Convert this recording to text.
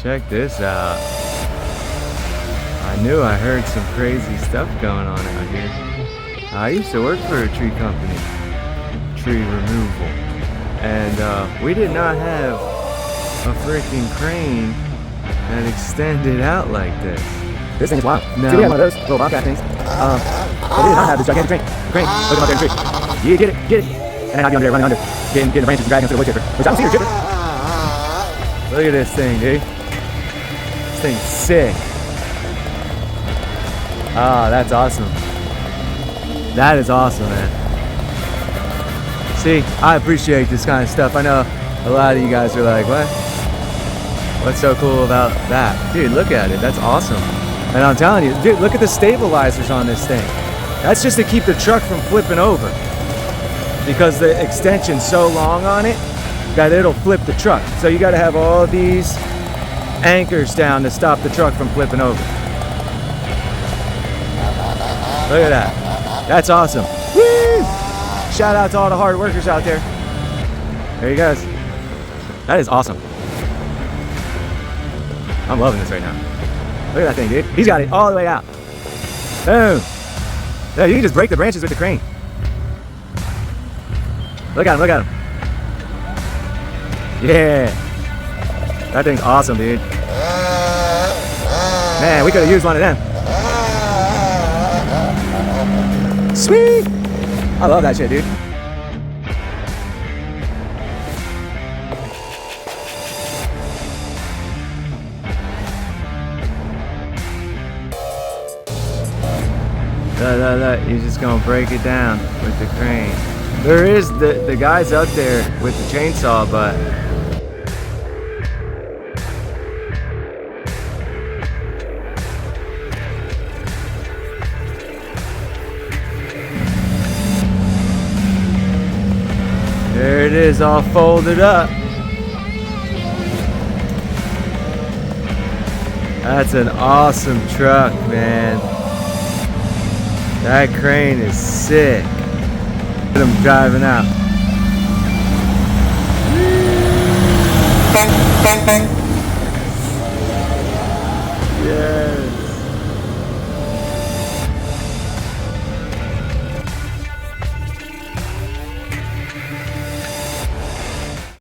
Check this out. I knew I heard some crazy stuff going on out here. I used to work for a tree company, tree removal, and we did not have a freaking crane that extended out like this. This thing is wild. No. See, we had one of those little bobcat things. But we did not have this gigantic crane. Crane, look up there in the tree. Yeah, get it. And then I'd be under there running under, getting the branches and dragging them to the wood chipper. Which I don't see your chipper. Look at this thing, dude. This thing's sick. Oh, that's awesome. That is awesome, man. See, I appreciate this kind of stuff. I know a lot of you guys are like, what? What's so cool about that? Dude, look at it. That's awesome. And I'm telling you, dude, look at the stabilizers on this thing. That's just to keep the truck from flipping over. Because the extension's so long on it that it'll flip the truck. So you gotta have all these anchors down to stop the truck from flipping over. Look at that. That's awesome. Woo! Shout out to all the hard workers out there. There you guys. That is awesome. I'm loving this right now. Look at that thing, dude. He's got it all the way out. Boom. Yeah, you can just break the branches with the crane. Look at him, look at him. Yeah. That thing's awesome, dude. Man, we could have used one of them. Sweet! I love that shit, dude. Look, you're just gonna break it down with the crane. There is the guys up there with the chainsaw, but there it is, all folded up. That's an awesome truck, man. That crane is sick. Look at him driving out. Yeah.